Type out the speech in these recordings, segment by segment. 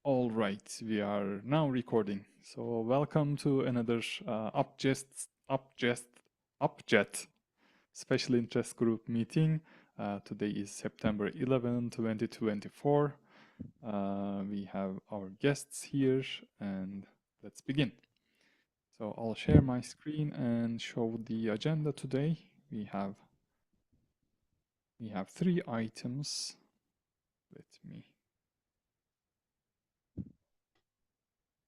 All right, we are now recording. So welcome to another Upjet special interest group meeting. Today is September 11, 2024. We have our guests here and let's begin. So I'll share my screen and show the agenda today. We have 3 items. Let me.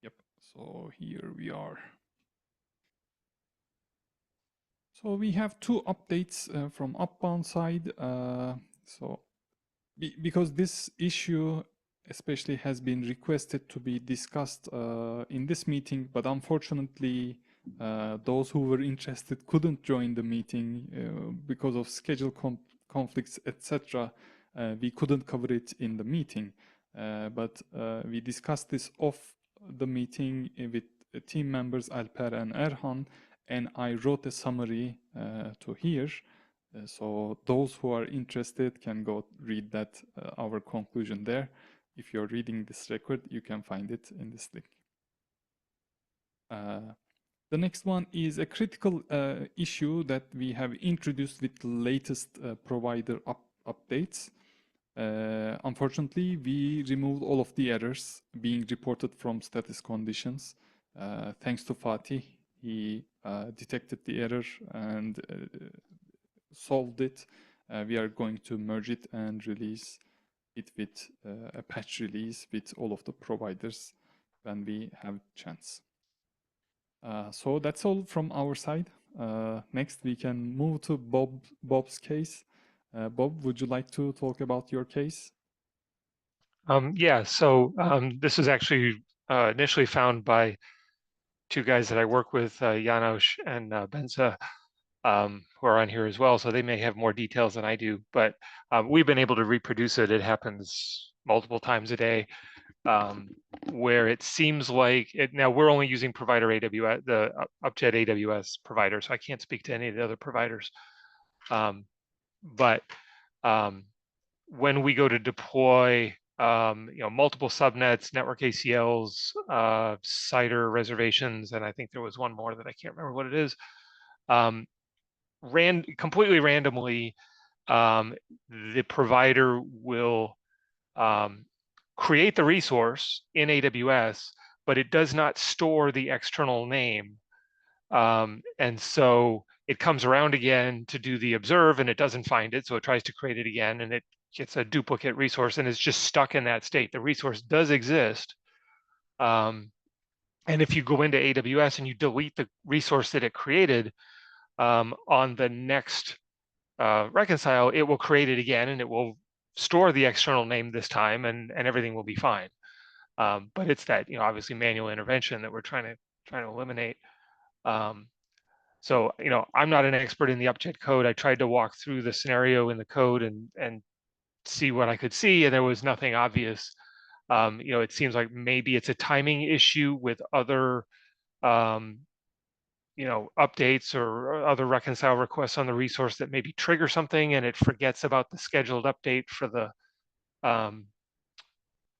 Yep. So here we are. So we have 2 updates from Upbound side. Because this issue especially has been requested to be discussed in this meeting, but unfortunately those who were interested couldn't join the meeting because of schedule conflicts, etc. We couldn't cover it in the meeting, but we discussed this off the meeting with team members Alper and Erhan, and I wrote a summary to here. So those who are interested can go read that, our conclusion there. If you're reading this record, you can find it in this link. The next one is a critical issue that we have introduced with the latest provider updates. Unfortunately, we removed all of the errors being reported from status conditions. Thanks to Fatih, he detected the error and solved it. We are going to merge it and release it with a patch release with all of the providers when we have chance. So that's all from our side. Next, we can move to Bob's case. Bob, would you like to talk about your case? Yeah, so this was actually initially found by 2 guys that I work with, Janos and Benza, who are on here as well. So they may have more details than I do, but we've been able to reproduce it. It happens multiple times a day, where it seems like it. Now we're only using provider AWS, the Upjet AWS provider, so I can't speak to any of the other providers. But when we go to deploy multiple subnets, network ACLs, CIDR reservations, and I think there was one more that I can't remember what it is. Completely randomly, the provider will create the resource in AWS, but it does not store the external name. And so it comes around again to do the observe and it doesn't find it. So it tries to create it again and it gets a duplicate resource and is just stuck in that state. The resource does exist. And if you go into AWS and you delete the resource that it created, on the next reconcile, it will create it again and it will store the external name this time and everything will be fine. But it's that, obviously manual intervention that we're trying to eliminate. So, I'm not an expert in the Upjet code. I tried to walk through the scenario in the code and see what I could see, and there was nothing obvious. It seems like maybe it's a timing issue with other, updates or other reconcile requests on the resource that maybe trigger something, and it forgets about the scheduled update for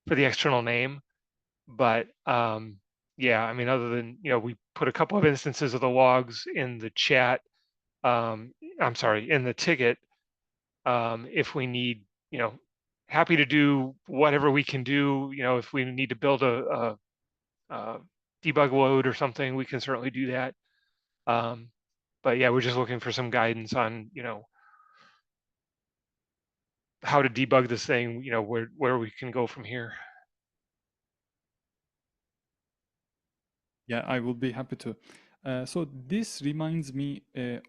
the external name. But yeah, I mean, other than, we put a couple of instances of the logs in the chat. I'm sorry, in the ticket. If we need, happy to do whatever we can do. If we need to build a debug load or something, we can certainly do that. But yeah, we're just looking for some guidance on, how to debug this thing, where we can go from here. Yeah, I will be happy to. So this reminds me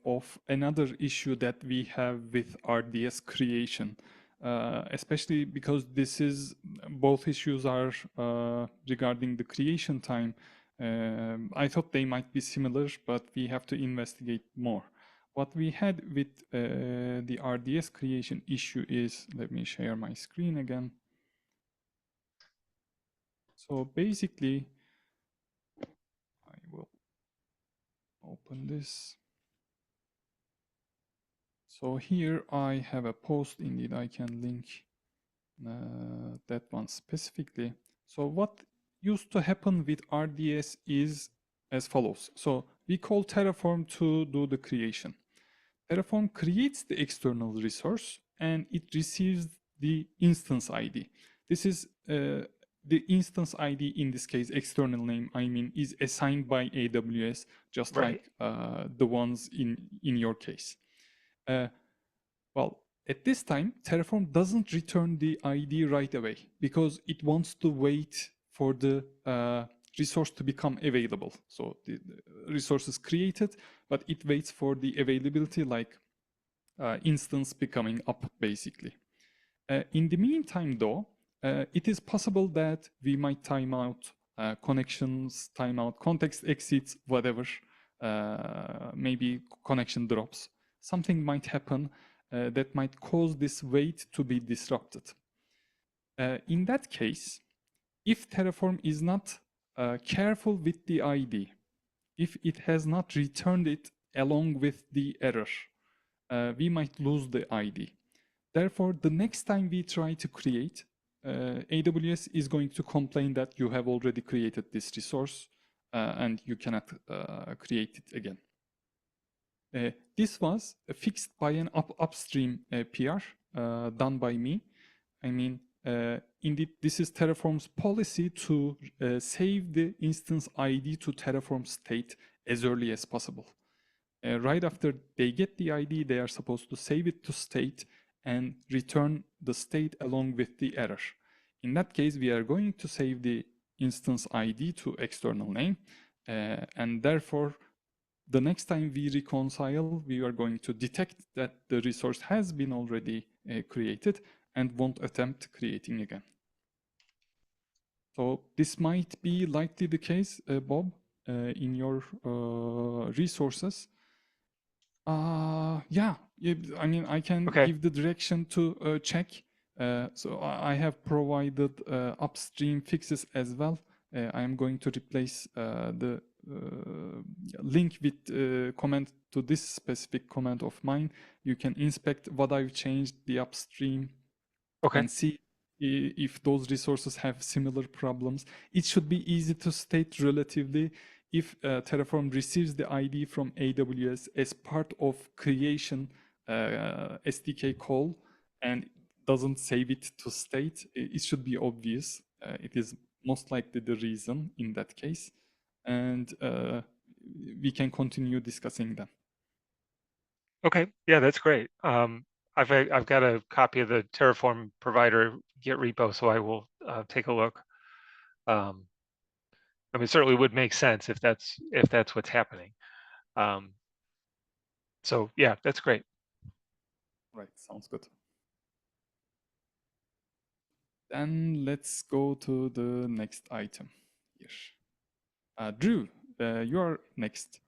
of another issue that we have with RDS creation, especially because both issues are regarding the creation time. I thought they might be similar, but we have to investigate more. What we had with the RDS creation issue is, let me share my screen again. So basically, I will open this. So here I have a post, indeed I can link that one specifically. So what used to happen with RDS is as follows. So we call Terraform to do the creation. Terraform creates the external resource and it receives the instance ID. This is the instance ID, in this case, external name, I mean, is assigned by AWS, just Right. like the ones in your case. Well, at this time, Terraform doesn't return the ID right away because it wants to wait for the resource to become available. So the resource is created, but it waits for the availability, like instance becoming up, basically. In the meantime, though, it is possible that we might time out connections, time out context exits, whatever. Maybe connection drops. Something might happen that might cause this wait to be disrupted. In that case, if Terraform is not careful with the ID, if it has not returned it along with the error, we might lose the ID. Therefore, the next time we try to create, AWS is going to complain that you have already created this resource and you cannot create it again. This was fixed by an upstream PR done by me. I mean, indeed, this is Terraform's policy to save the instance ID to Terraform state as early as possible. Right after they get the ID, they are supposed to save it to state and return the state along with the error. In that case, we are going to save the instance ID to external name, and therefore, the next time we reconcile, we are going to detect that the resource has been already created and won't attempt creating again. So this might be likely the case, Bob, in your resources. Yeah, I mean, I can give the direction to check. So I have provided upstream fixes as well. I am going to replace the link with comment to this specific comment of mine. You can inspect what I've changed the upstream and see if those resources have similar problems. It should be easy to state relatively if Terraform receives the ID from AWS as part of creation SDK call and doesn't save it to state, it should be obvious. It is most likely the reason in that case. And we can continue discussing them. Okay, yeah, that's great. I've got a copy of the Terraform provider Git repo, so I will take a look. I mean, it certainly would make sense if that's what's happening. So yeah, that's great. Right, sounds good. Then let's go to the next item here. Drew, you're next.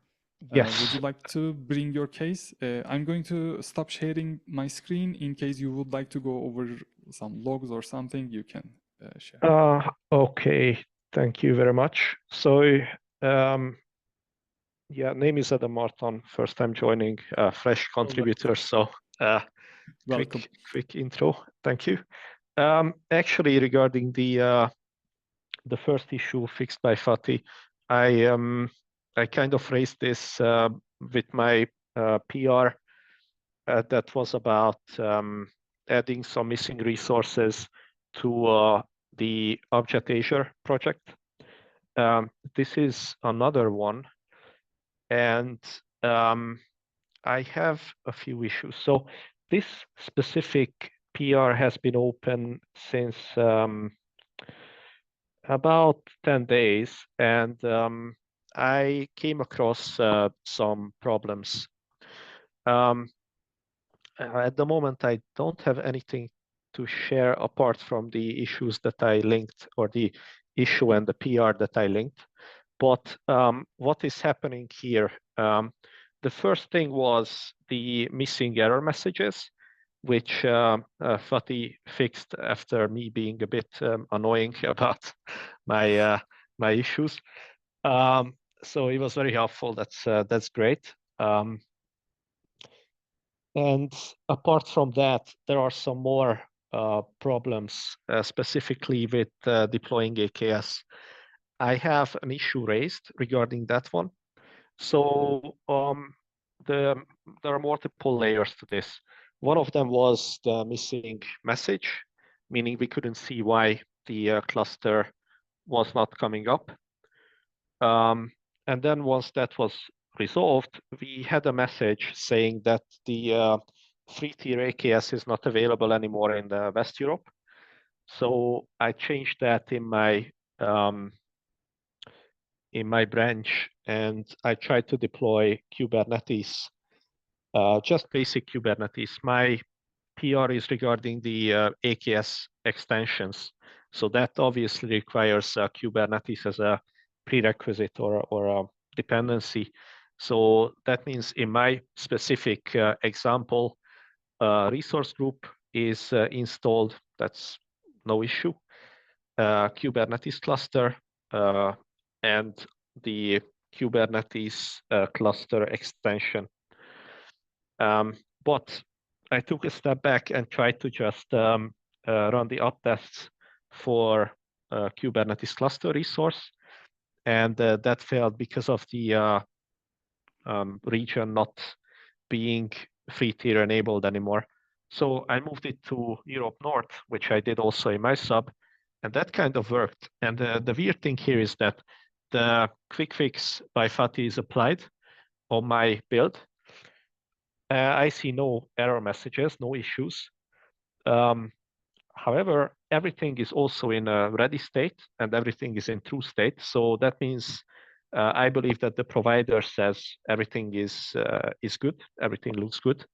Yes. Would you like to bring your case? I'm going to stop sharing my screen in case you would like to go over some logs or something. You can share. Okay, thank you very much. So, yeah, name is Adam Martin. First time joining, fresh contributor. So, welcome. Quick intro. Thank you. Actually, regarding the first issue fixed by Fatih, I kind of raised this with my PR that was about adding some missing resources to the Upjet Azure project. This is another one, and I have a few issues. So this specific PR has been open since about 10 days, and I came across some problems. At the moment, I don't have anything to share apart from the issues that I linked, or the issue and the PR that I linked. But what is happening here? The first thing was the missing error messages, which Fatih fixed after me being a bit annoying about my my issues. So it was very helpful. That's great. And apart from that, there are some more problems, specifically with deploying AKS. I have an issue raised regarding that one. So there are multiple layers to this. One of them was the missing message, meaning we couldn't see why the cluster was not coming up. And then once that was resolved, we had a message saying that the free tier AKS is not available anymore in West Europe. So I changed that in my branch, and I tried to deploy Kubernetes, just basic Kubernetes. My PR is regarding the AKS extensions. So that obviously requires Kubernetes as a prerequisite or a dependency. So that means in my specific example, resource group is installed. That's no issue. Kubernetes cluster and the Kubernetes cluster extension. But I took a step back and tried to just run the up tests for Kubernetes cluster resource, and that failed because of the region not being free tier enabled anymore. So I moved it to Europe North, which I did also in my sub, and that kind of worked. And the weird thing here is that the quick fix by Fatih is applied on my build. I see no error messages, no issues. However, everything is also in a ready state and everything is in true state. So that means I believe that the provider says everything is good, everything looks good.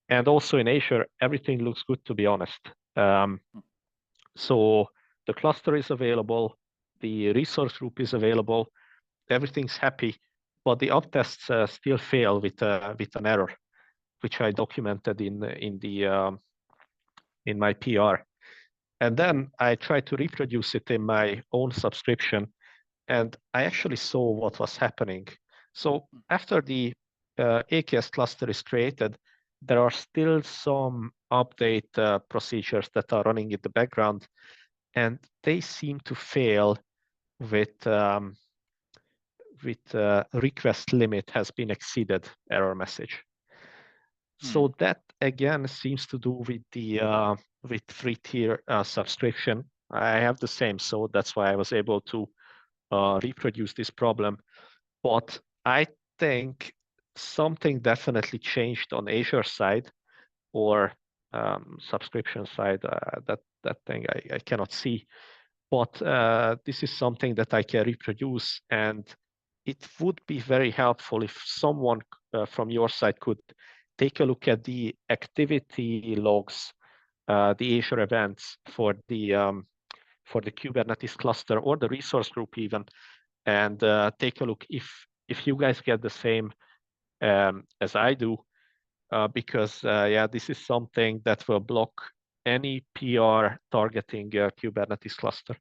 And also in Azure, everything looks good, to be honest. So the cluster is available, the resource group is available, everything's happy, but the up tests still fail with an error, which I documented in my PR. And then I tried to reproduce it in my own subscription, and I actually saw what was happening. So after the AKS cluster is created, there are still some update procedures that are running in the background, and they seem to fail with request limit has been exceeded error message. So that again seems to do with the with free tier subscription. I have the same, so that's why I was able to reproduce this problem. But I think something definitely changed on Azure side or subscription side. That thing I cannot see. But this is something that I can reproduce, and it would be very helpful if someone from your side could take a look at the activity logs, the Azure events for the Kubernetes cluster or the resource group even, and take a look if you guys get the same as I do, because yeah, this is something that will block any PR targeting Kubernetes cluster.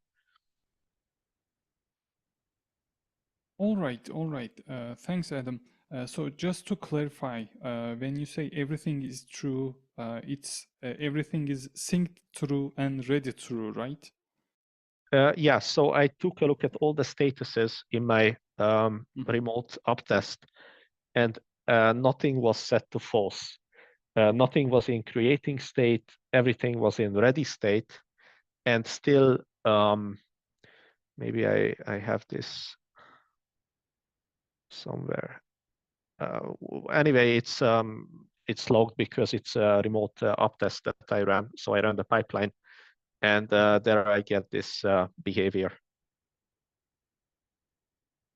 All right, all right. Thanks, Adam. So just to clarify, when you say everything is true, it's everything is synced through and ready through, right? Yeah, so I took a look at all the statuses in my remote up test, and nothing was set to false. Nothing was in creating state, everything was in ready state, and still, maybe I have this somewhere. Anyway, it's logged because it's a remote up test that I ran. So I ran the pipeline, and there I get this behavior.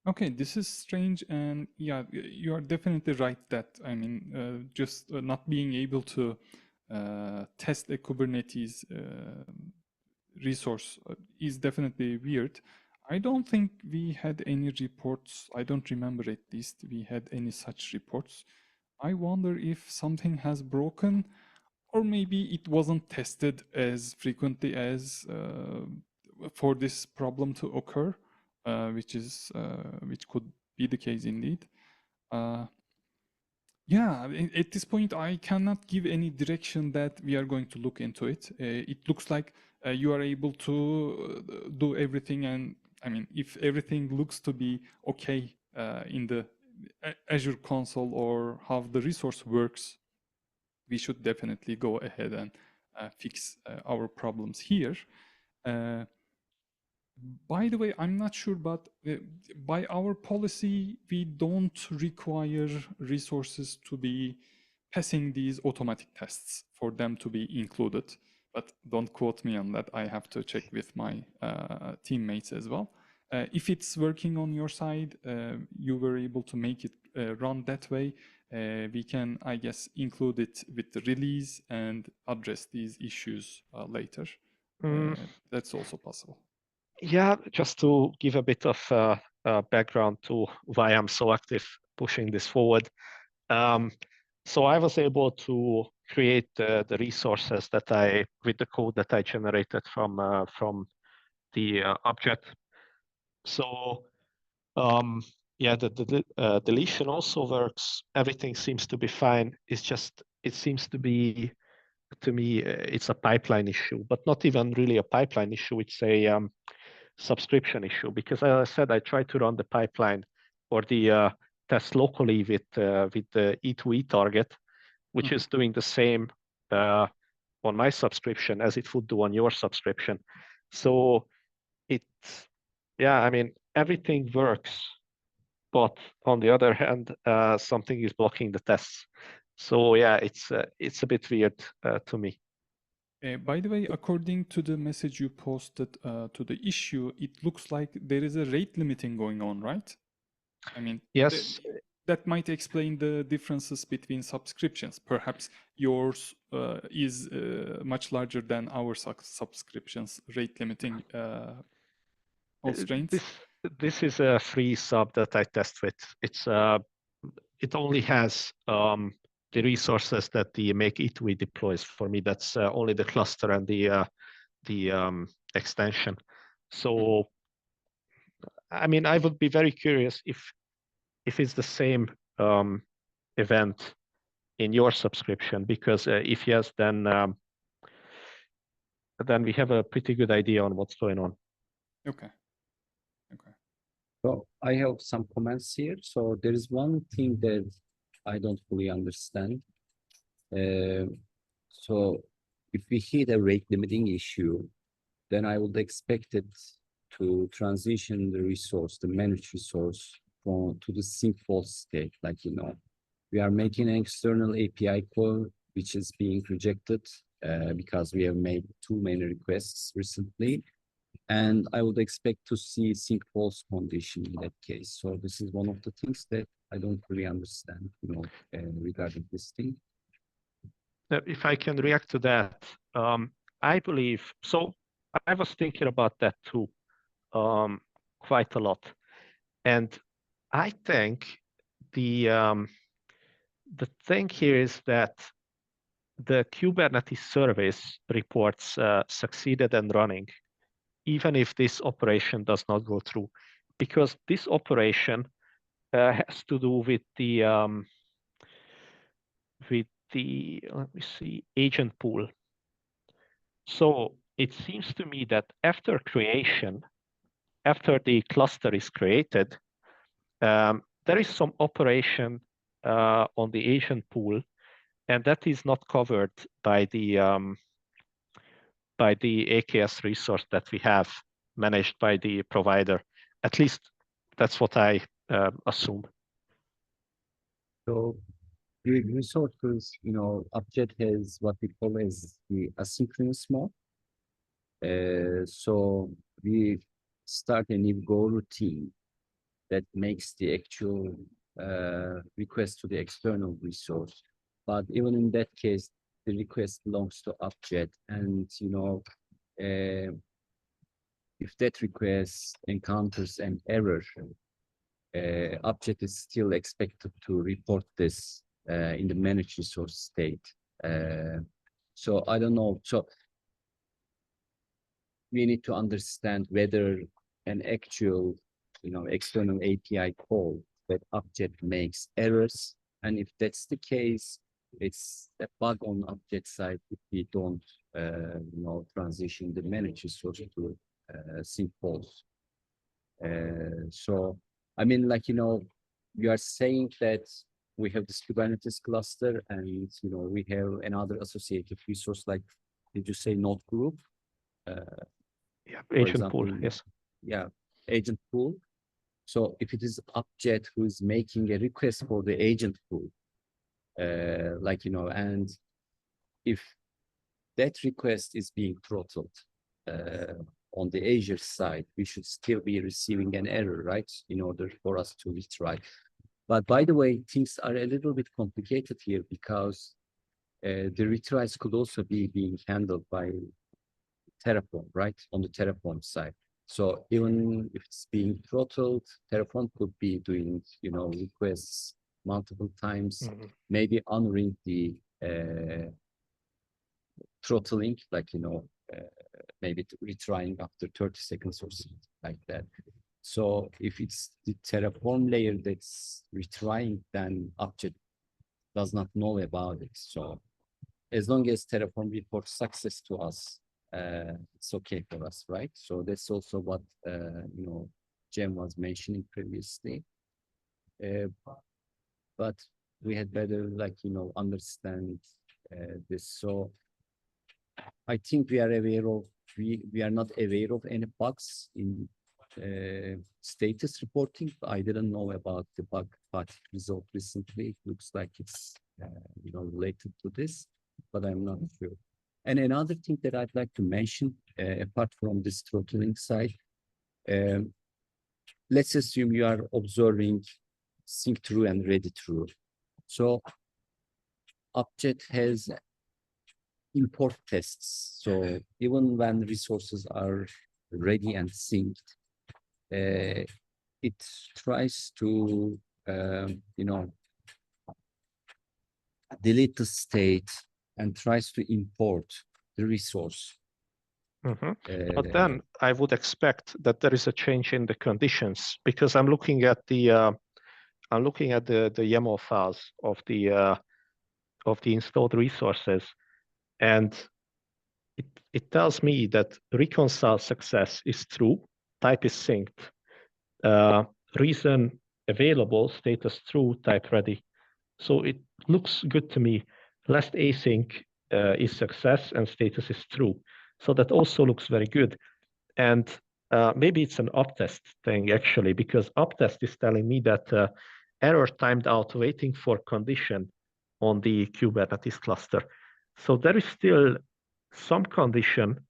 Okay, this is strange, and yeah, you are definitely right that, I mean, just not being able to test a Kubernetes resource is definitely weird. I don't think we had any reports. I don't remember at least we had any such reports. I wonder if something has broken, or maybe it wasn't tested as frequently as for this problem to occur, which could be the case indeed. Yeah, at this point, I cannot give any direction that we are going to look into it. It looks like you are able to do everything, and I mean, if everything looks to be okay in the Azure console or how the resource works, we should definitely go ahead and fix our problems here. Uh, by the way, I'm not sure, but by our policy, we don't require resources to be passing these automatic tests for them to be included. But don't quote me on that. I have to check with my teammates as well. If it's working on your side, you were able to make it run that way, we can, I guess, include it with the release and address these issues later. That's also possible. Yeah, just to give a bit of background to why I'm so active pushing this forward. So I was able to create the resources that with the code that I generated from the object. So yeah, the deletion also works. Everything seems to be fine. It's just, it seems to be, to me, it's a pipeline issue, but not even really a pipeline issue. It's a subscription issue, because as I said, I tried to run the pipeline or the test locally with the E2E target, which is doing the same on my subscription as it would do on your subscription. So it's, yeah, I mean, everything works, but on the other hand, something is blocking the tests. So yeah, it's a bit weird to me. By the way, according to the message you posted to the issue, it looks like there is a rate limiting going on, right? I mean, Yes, that might explain the differences between subscriptions. Perhaps yours is much larger than our subscriptions rate limiting constraints. this is a free sub that I test with. It only has the resources that the make E2E deploys. For me, that's only the cluster and the extension. So, I mean, I would be very curious if it's the same event in your subscription, because if yes, then we have a pretty good idea on what's going on. Okay. Okay. So I have some comments here. So there is one thing that I don't fully understand. So if we hit a rate limiting issue, then I would expect it to transition the resource, the managed resource, to the sync false state. Like, you know, we are making an external API call, which is being rejected because we have made too many requests recently. And I would expect to see sync false condition in that case. So this is one of the things that I don't really understand, you know, regarding this thing. If I can react to that, I believe, so I was thinking about that too, quite a lot. And I think the thing here is that the Kubernetes service reports succeeded and running, even if this operation does not go through, because this operation has to do with the let me see, agent pool. So it seems to me that after creation, after the cluster is created, there is some operation on the agent pool, and that is not covered by the AKS resource that we have managed by the provider. At least that's what I assume. So the resources, you know, Upjet has what we call as the asynchronous mode. So we start a new go routine that makes the actual request to the external resource. But even in that case, the request belongs to Upjet, and you know, if that request encounters an error, Upjet is still expected to report this in the managed resource state. So I don't know. So we need to understand whether an actual, you know, external API call that Upjet makes errors And if that's the case, it's a bug on Upjet side if we don't, transition the managed resource to sync false. So, I mean, you are saying that we have this Kubernetes cluster and, we have another associated resource like, did you say node group? Yeah, For agent pool, example, yes. Yeah, agent pool. So if it is Upjet who is making a request for the agent pool, and if that request is being throttled on the Azure side, we should still be receiving an error, right? In order for us to retry. But by the way, things are a little bit complicated here because the retries could also be being handled by Terraform, right? On the Terraform side. So even if it's being throttled, Terraform could be doing, requests multiple times, maybe honoring the throttling, maybe retrying after 30 seconds or something like that. So if it's the Terraform layer that's retrying, then Upjet does not know about it. So as long as Terraform reports success to us, it's okay for us, right? So that's also what Jem was mentioning previously. But we had better understand this. So I think we are aware of we are not aware of any bugs in status reporting. I didn't know about the bug result recently. It looks like it's related to this, but I'm not sure. And another thing that I'd like to mention, apart from this throttling side, let's assume you are observing sync true and ready true. So Upjet has import tests. So even when resources are ready and synced, it tries to, delete the state and tries to import the resource. But then I would expect that there is a change in the conditions because I'm looking at the YAML files of the installed resources, and it tells me that reconcile success is true, type is synced, reason available, status true, type ready. So it looks good to me. Last async is success and status is true. So that also looks very good. And maybe it's an uptest thing actually, because uptest is telling me that error timed out waiting for condition on the Kubernetes cluster. So there is still some condition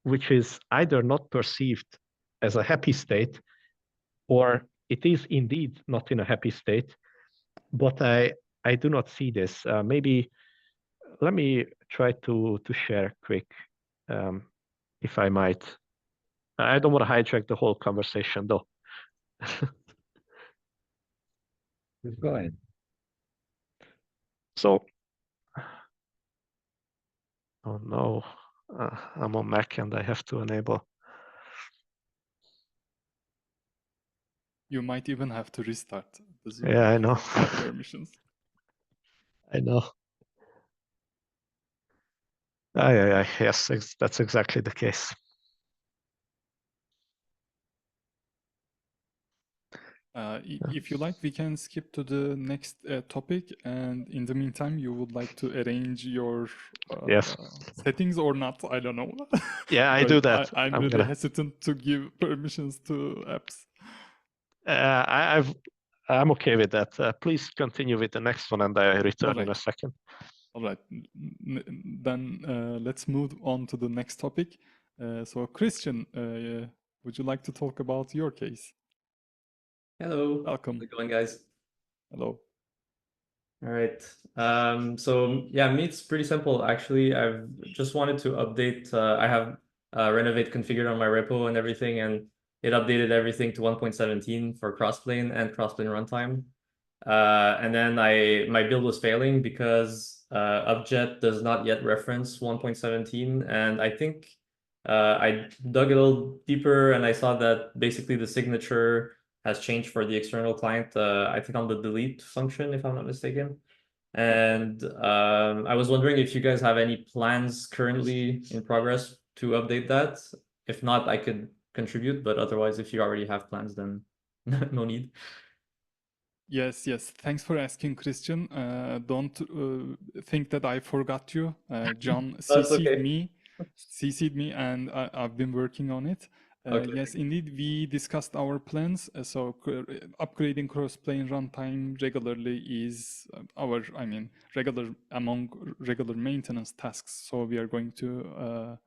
which is either not perceived as a happy state, or it is indeed not in a happy state, but I do not see this. Maybe let me try to share quick, if I might. I don't want to hijack the whole conversation though. Go ahead. So, oh no, I'm on Mac and I have to enable. You might even have to restart the Zoom. Yeah, I if you know. don't have permissions. I know. Yes, that's exactly the case. If you like, we can skip to the next topic, and in the meantime, you would like to arrange your Yes. settings or not? I don't know. Yeah, I do Because that. I'm I'm really gonna. hesitant to give permissions to apps. I'm okay with that. Please continue with the next one, and I return in a second. All right. Then let's move on to the next topic. So, Christian, would you like to talk about your case? Hello. Welcome. How's it going, guys? Hello. All right. So yeah, me, it's pretty simple. Actually, I've just wanted to update. I have Renovate configured on my repo and everything, and it updated everything to 1.17 for Crossplane and Crossplane runtime. And then my build was failing because Upjet does not yet reference 1.17, and I think I dug a little deeper and I saw that basically the signature has changed for the external client. I think on the delete function, if I'm not mistaken. And I was wondering if you guys have any plans currently in progress to update that. If not, I could contribute, but otherwise, if you already have plans, then no need. Yes, yes. Thanks for asking, Christian. Don't think that I forgot you. John That's CC'd okay. me, and I've been working on it. Okay. Yes, indeed, we discussed our plans. Upgrading Crossplane runtime regularly is regular among regular maintenance tasks. So we are going to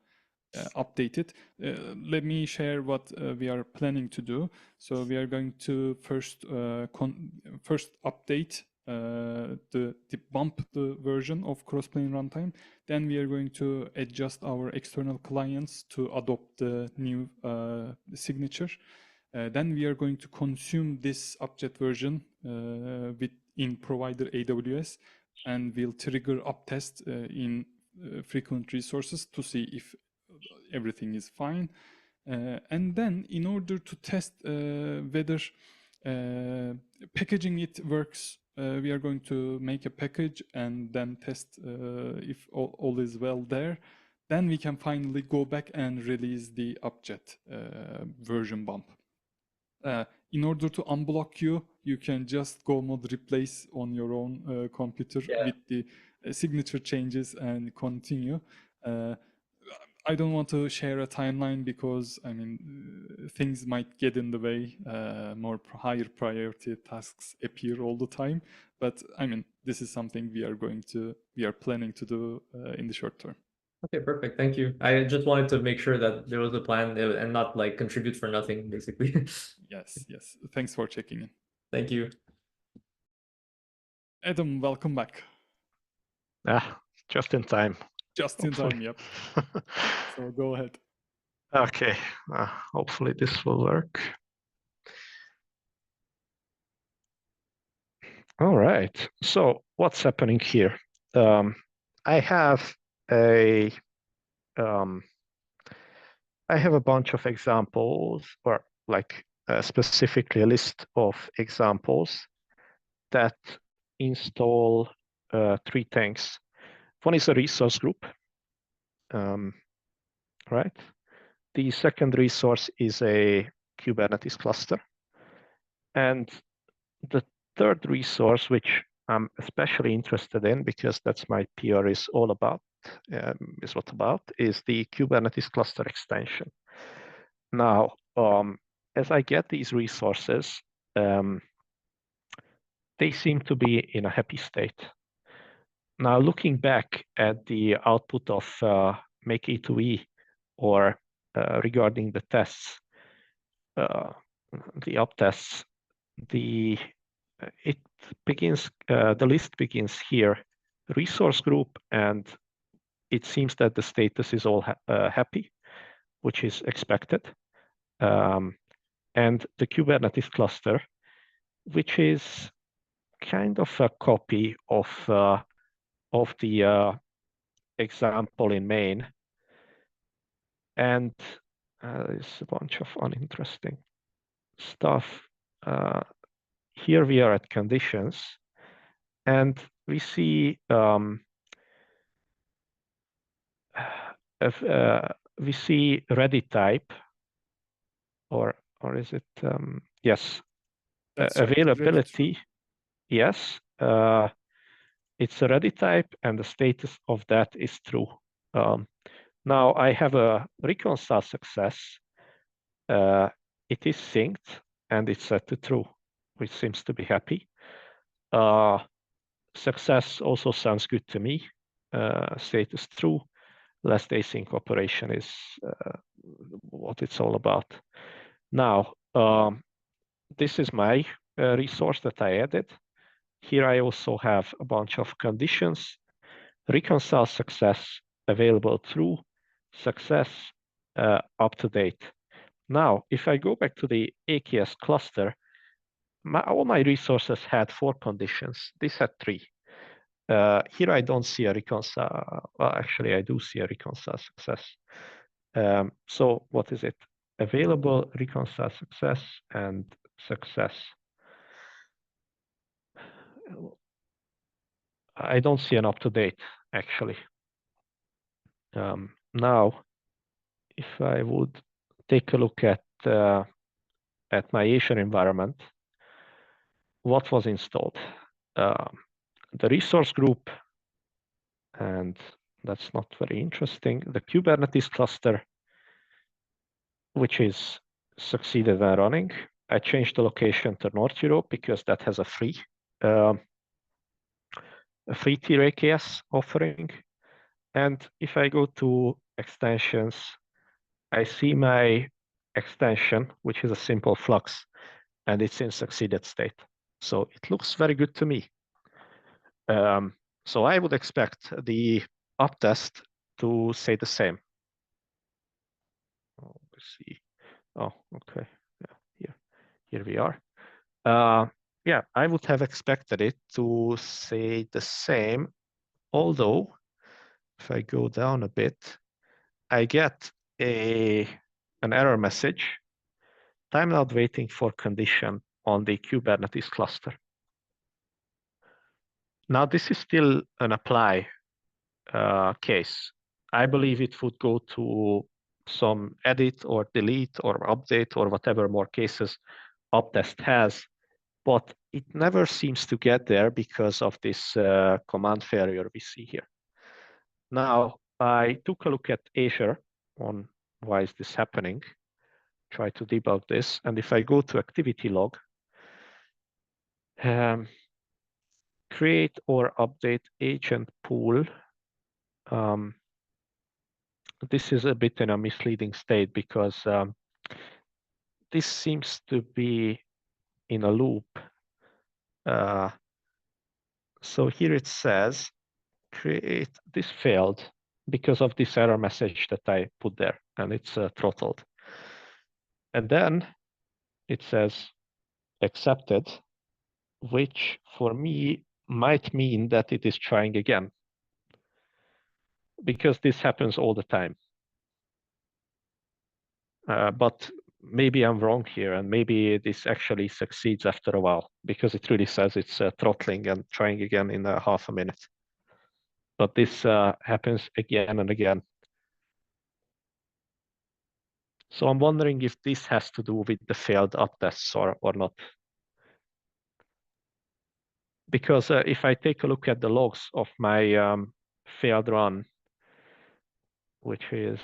update it. Let me share what we are planning to do. So we are going to first update the bump the version of Crossplane runtime. Then we are going to adjust our external clients to adopt the new signature. Then we are going to consume this Upjet version in provider AWS, and we'll trigger uptest in frequent resources to see if everything is fine. And then in order to test whether packaging it works, we are going to make a package and then test if all is well there. Then we can finally go back and release the Upjet version bump. In order to unblock you, you can just go mod replace on your own computer with the signature changes and continue. I don't want to share a timeline because things might get in the way. Higher priority tasks appear all the time, but this is something we are planning to do in the short term. Okay, perfect. Thank you. I just wanted to make sure that there was a plan and not like contribute for nothing, basically. Yes, yes. Thanks for checking in. Thank you. Adam, welcome back. Just in time. Just in time, yep. So go ahead. Okay, hopefully this will work. All right, so what's happening here? I have a bunch of examples, or like specifically a list of examples that install three things. One is a resource group, right? The second resource is a Kubernetes cluster. And the third resource, which I'm especially interested in because that's my PR is all about, is the Kubernetes cluster extension. Now, as I get these resources, they seem to be in a happy state. Now, looking back at the output of make E2E or regarding the tests, the up tests, the list begins here, resource group, and it seems that the status is all happy, which is expected. And the Kubernetes cluster, which is kind of a copy of the example in main. And there's a bunch of uninteresting stuff. Here we are at conditions, and we see ready type, or is it yes? That's availability. Right. Yes, it's a ready type, and the status of that is true. Now I have a reconcile success. It is synced and it's set to true, which seems to be happy. Success also sounds good to me. Status true. Last async operation is what it's all about. Now, this is my resource that I added. Here I also have a bunch of conditions. Reconcile success, available true, success, up to date. Now, if I go back to the AKS cluster, all my resources had 4 conditions. This had 3. Here I don't see a reconcile. Well, actually, I do see a reconcile success. So what is it? Available, reconcile success, and success. I don't see an up-to-date, actually. Now, if I would take a look at my Azure environment, what was installed? The resource group, and that's not very interesting. The Kubernetes cluster, which is succeeded in running. I changed the location to North Europe because that has a free tier AKS offering. And if I go to extensions, I see my extension, which is a simple flux, and it's in succeeded state. So it looks very good to me. So I would expect the uptest to say the same. Oh, let's see. Oh, okay. Yeah, here we are. Yeah, I would have expected it to say the same, although if I go down a bit, I get an error message, timeout waiting for condition on the Kubernetes cluster. Now this is still an apply case. I believe it would go to some edit or delete or update or whatever more cases uptest has, but it never seems to get there because of this command failure we see here. Now, I took a look at Azure on why is this happening, try to debug this, and if I go to activity log, create or update agent pool, this is a bit in a misleading state because this seems to be in a loop. So here it says, create, this failed because of this error message that I put there, and it's throttled. And then it says accepted, which for me might mean that it is trying again, because this happens all the time. But maybe I'm wrong here, and maybe this actually succeeds after a while, because it really says it's throttling and trying again in half a minute. But this happens again and again. So I'm wondering if this has to do with the failed uptests or not. Because if I take a look at the logs of my failed run, which is,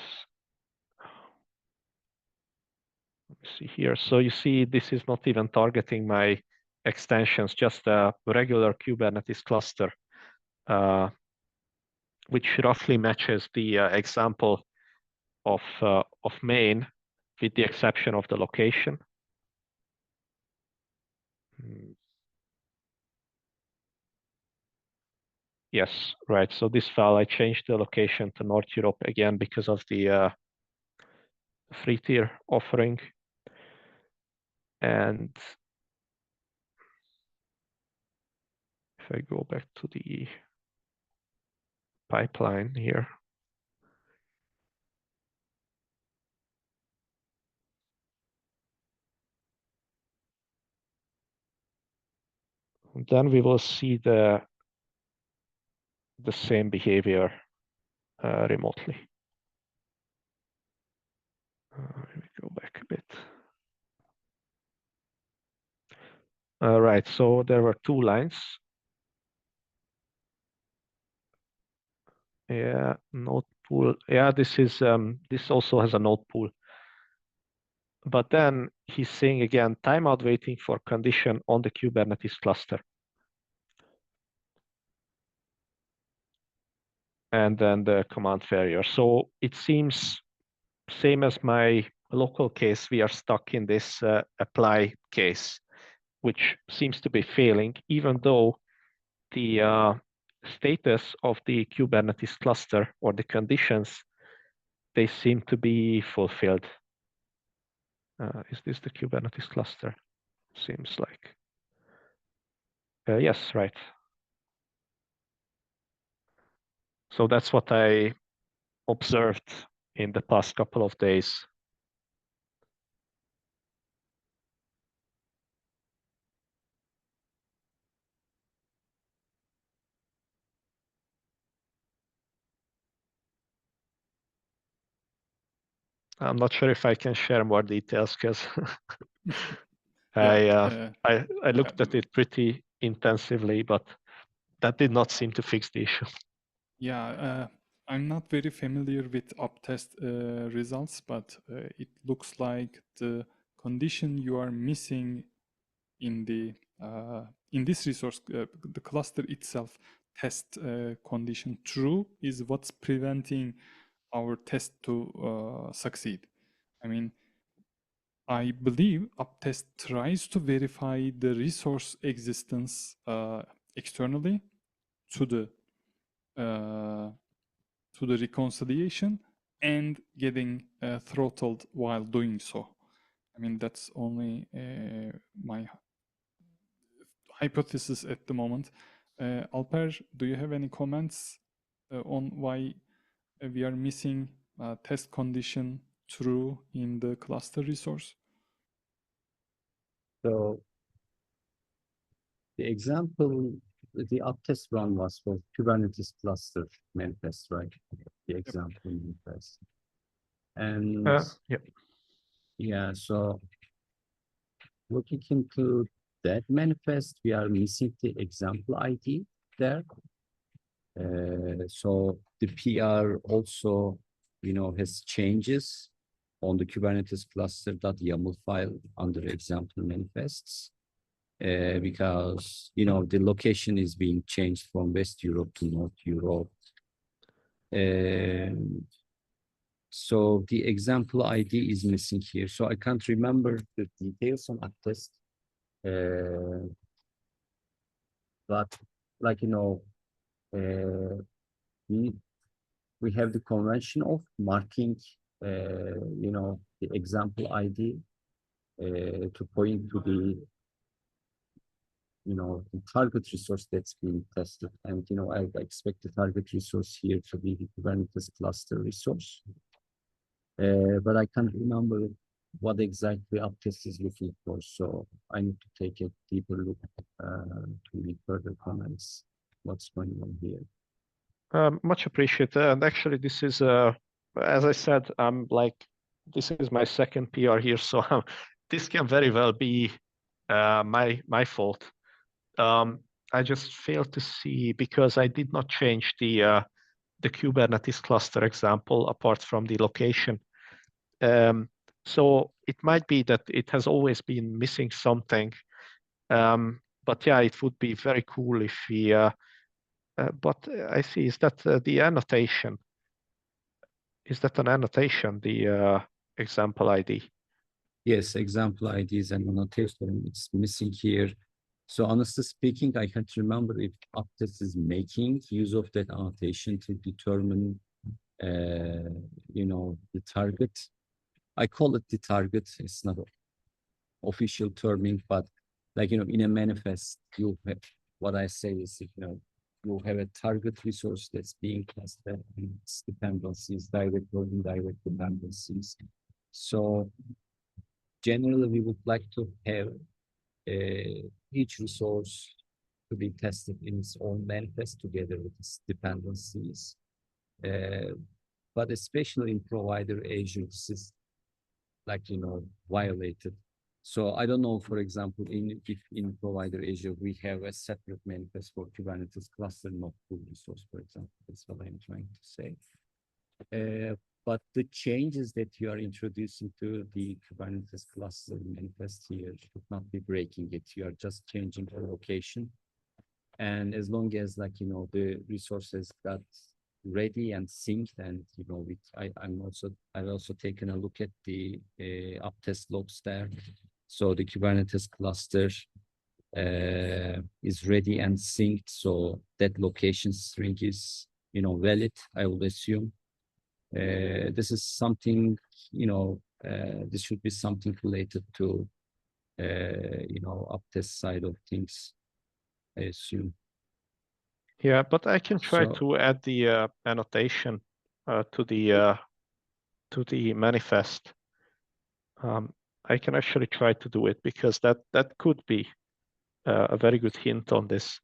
let me see here. So you see, this is not even targeting my extensions, just a regular Kubernetes cluster, which roughly matches the example of main, with the exception of the location. Yes, right. So this file, I changed the location to North Europe again because of the free tier offering. And if I go back to the pipeline here, then we will see the same behavior remotely. Let me go back a bit. All right, so there were two lines. Yeah, node pool. Yeah, this is this also has a node pool. But then he's saying again, timeout waiting for condition on the Kubernetes cluster. And then the command failure. So it seems same as my local case, we are stuck in this apply case, which seems to be failing, even though the status of the Kubernetes cluster or the conditions, they seem to be fulfilled. Is this the Kubernetes cluster? Seems like. Yes, right. So that's what I observed in the past couple of days. I'm not sure if I can share more details because Yeah, I looked at it pretty intensively, but that did not seem to fix the issue. yeah. I'm not very familiar with uptest results, but it looks like the condition you are missing in this resource, the cluster itself, test condition true is what's preventing our test to succeed. I mean, I believe uptest tries to verify the resource existence externally to the reconciliation and getting throttled while doing so. I mean, that's only my hypothesis at the moment. Alper, do you have any comments on why we are missing test condition true in the cluster resource? So the example, the uptest run was for Kubernetes cluster manifest, right? The example manifest. And Yeah. yeah, so looking into that manifest, we are missing the example ID there. So the PR also, has changes on the Kubernetes cluster.yaml file under example manifests. Because, the location is being changed from West Europe to North Europe. So the example ID is missing here. So I can't remember the details on uptest. But like, we have the convention of marking, the example ID to point to the the target resource that's being tested. And, I expect the target resource here to be the Kubernetes cluster resource. But I can't remember what exactly uptest is looking for. So I need to take a deeper look to read further comments. What's going on here? Much appreciated. And actually, this is, as I said, this is my second PR here. So this can very well be my fault. I just failed to see because I did not change the Kubernetes cluster example apart from the location. So it might be that it has always been missing something. But yeah, it would be very cool if we. But I see. Is that the annotation? Is that an annotation? The example ID. Yes, example ID is an annotation. It's missing here. So honestly speaking, I can't remember if uptest is making use of that annotation to determine, the target. I call it the target. It's not official terming, but like, in a manifest, you have, what I say is, you have a target resource that's being tested and its dependencies, direct or indirect dependencies. So generally, we would like to have each resource to be tested in its own manifest together with its dependencies. But especially in provider Azure, this is like, violated. So I don't know, for example, if in provider Azure, we have a separate manifest for Kubernetes cluster, not full resource, for example. That's what I'm trying to say. But the changes that you are introducing to the Kubernetes cluster manifest here should not be breaking it. You are just changing the location. And as long as the resources got ready and synced, and I've also taken a look at the uptest logs there. So the Kubernetes cluster is ready and synced. So that location string is valid, I would assume. This is something, this should be something related to, uptest side of things, I assume. Yeah, but I can try So, to add the annotation to the manifest. I can actually try to do it because that could be a very good hint on this.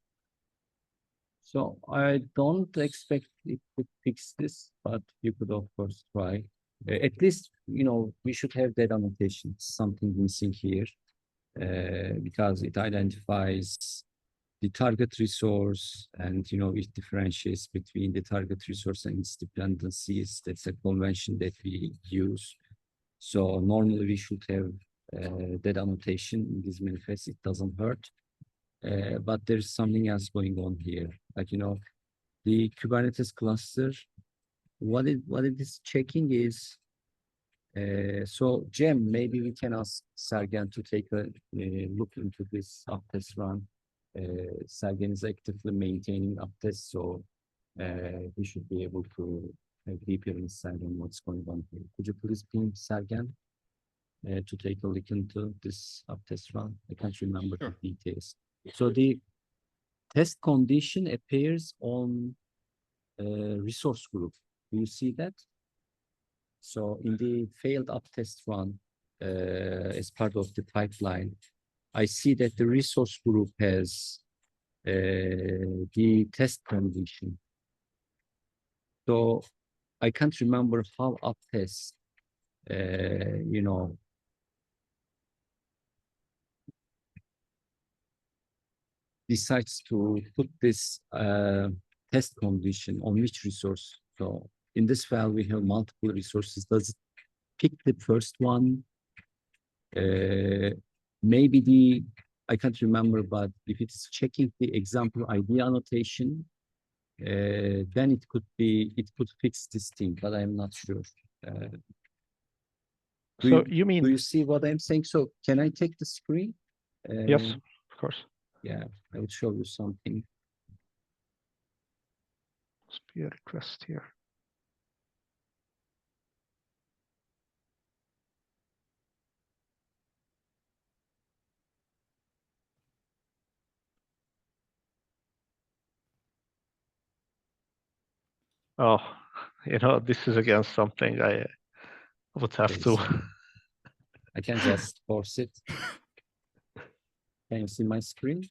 so I don't expect it to fix this, but you could of course try. At least, you know, we should have that annotation, something missing here, because it identifies the target resource and, you know, it differentiates between the target resource and its dependencies. That's a convention that we use. So normally we should have that annotation in this manifest. It doesn't hurt. But there's something else going on here. Like, you know, the Kubernetes cluster, what it is checking is, so Jem, maybe we can ask Sergen to take a look into this uptest run. Sergen is actively maintaining uptest, so he should be able to have deeper insight on what's going on here. Could you please ping Sergen to take a look into this uptest run? I can't remember the details. So the test condition appears on resource group. Do you see that? So in the failed uptest run, as part of the pipeline, I see that the resource group has the test condition. So I can't remember how uptest, you know, decides to put this test condition on which resource. So in this file, we have multiple resources. Does it pick the first one? Maybe I can't remember, but if it's checking the example ID annotation, then it could fix this thing, but I'm not sure. So you mean? Do you see what I'm saying? So can I take the screen? Yes, of course. Yeah, I will show you something. Must be a request here. Oh, you know, this is again something I would have Okay, to. so I can just force it. Can you see my screen?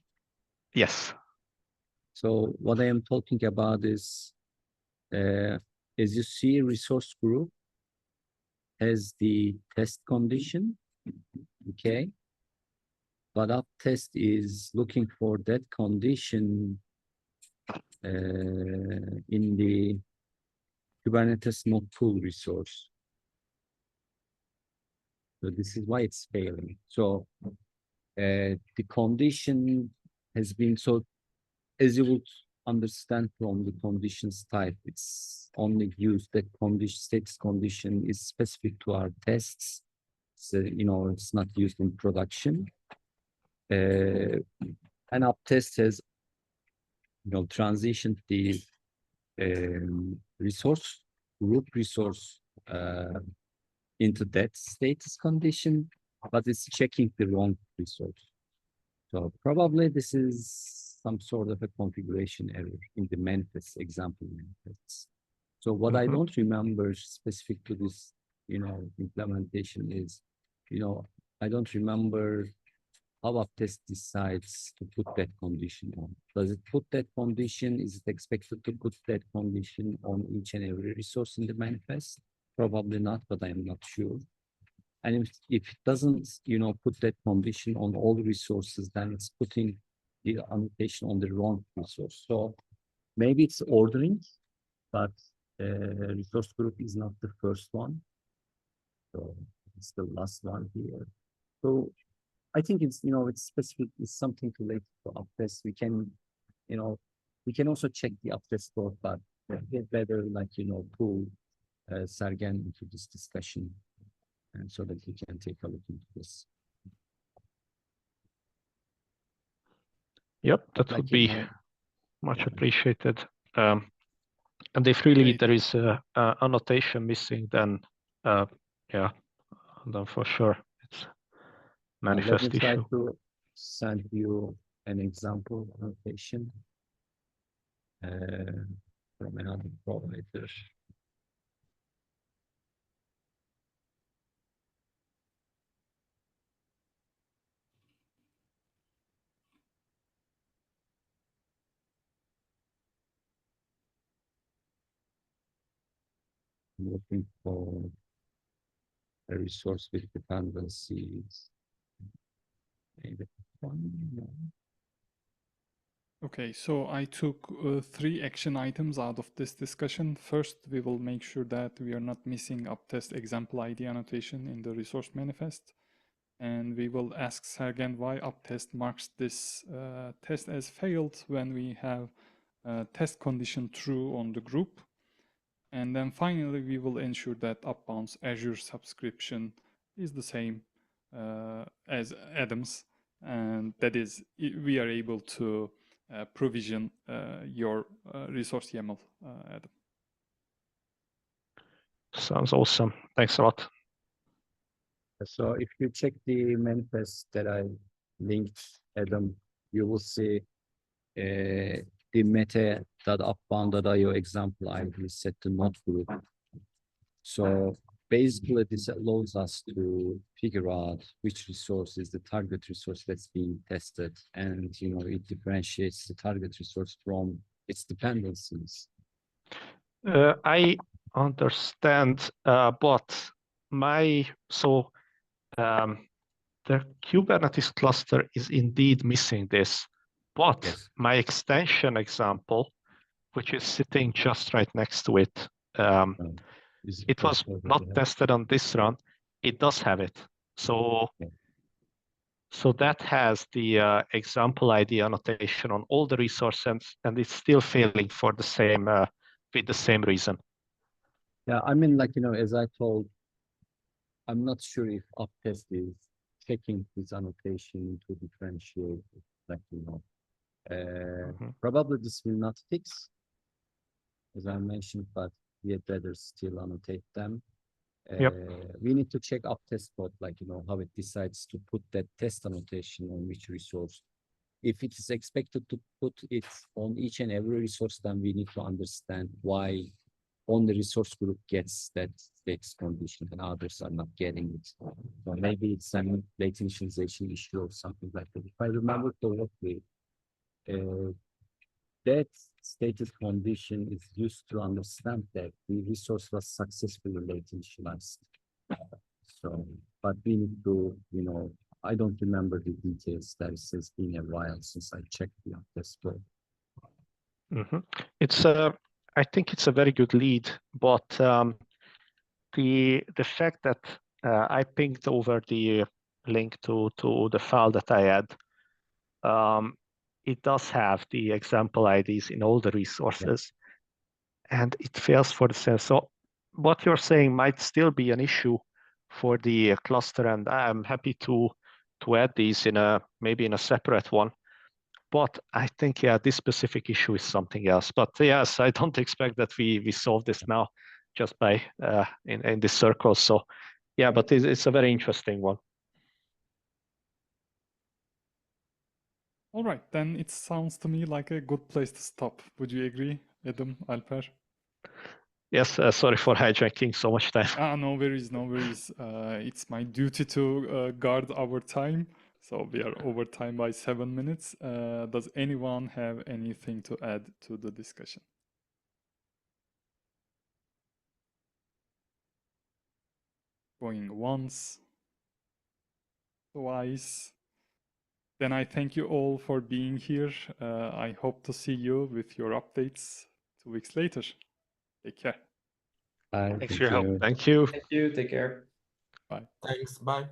Yes. So what I am talking about is, as you see, resource group has the test condition, okay? But up test is looking for that condition in the Kubernetes node pool resource. So this is why it's failing. So the condition has been, so as you would understand from the conditions type, it's only used, that condition, status condition is specific to our tests. So, you know, it's not used in production. An up test has, you know, transitioned the resource, group resource into that status condition, but it's checking the wrong resource. So probably this is some sort of a configuration error in the manifest, example manifests. So what I don't remember specific to this, you know, implementation is, you know, I don't remember how Uptest decides to put that condition on. Does it put that condition? Is it expected to put that condition on each and every resource in the manifest? Probably not, but I'm not sure. And if it doesn't, you know, put that condition on all resources, then it's putting the annotation on the wrong resource. So maybe it's ordering, but resource group is not the first one. So it's the last one here. So I think it's, you know, it's specific, it's something related to uptest. We can, you know, we can also check the uptest code, but better, like, you know, pull Sergen into this discussion, and so that he can take a look into this. Yep, that Like, would you be know, much yeah. appreciated. And if really Great. there is a annotation missing, then yeah, then for sure it's Let me manifest try issue. to send you an example annotation from another provider. I'm looking for a resource with dependencies. Maybe one, no. Okay, so I took 3 action items out of this discussion. First, we will make sure that we are not missing uptest example ID annotation in the resource manifest. And we will ask Sergen why uptest marks this test as failed when we have test condition true on the group. And then finally, we will ensure that Upbound's Azure subscription is the same as Adam's. And that is, we are able to provision your resource YAML, Adam. Sounds awesome. Thanks a lot. So if you check the manifest that I linked, Adam, you will see the meta.upbound.io example ID is set to not group. So basically this allows us to figure out which resource is the target resource that's being tested. And, you know, it differentiates the target resource from its dependencies. I understand, but the Kubernetes cluster is indeed missing this, but Yes. my extension example, which is sitting just right next to it, it was not tested on this run. It does have it. So, so that has the example ID annotation on all the resources, and it's still failing for the same with the same reason. Yeah, I mean, like, you know, as I told, I'm not sure if uptest is checking this annotation to differentiate, like, you know, probably this will not fix, as I mentioned, but we had better still annotate them. Yep. We need to check uptest code, like, you know, how it decides to put that test annotation on which resource. If it is expected to put it on each and every resource, then we need to understand why only resource group gets that text condition and others are not getting it. So maybe it's some latent initialization issue or something like that. If I remember correctly, that status condition is used to understand that the resource was successfully latent initialized. So, but we need to, you know, I don't remember the details. That has been a while since I checked the uptest code. It's I think it's a very good lead, but the fact that I pinged over the link to the file that I had, it does have the example IDs in all the resources, and it fails for the same. So what you're saying might still be an issue for the cluster, and I'm happy to add these in maybe in a separate one. But I think, yeah, this specific issue is something else. But yes, I don't expect that we solve this now just by in this circle. So yeah, but it's a very interesting one. All right, then it sounds to me like a good place to stop. Would you agree, Adam, Alper? Yes, sorry for hijacking so much time. No worries, no worries. It's my duty to guard our time. So we are over time by 7 minutes. Does anyone have anything to add to the discussion? Going once, twice. Then I thank you all for being here. I hope to see you with your updates 2 weeks later. Take care. Bye. Thanks for your help. Thank you. Thank you. Take care. Bye. Thanks. Bye.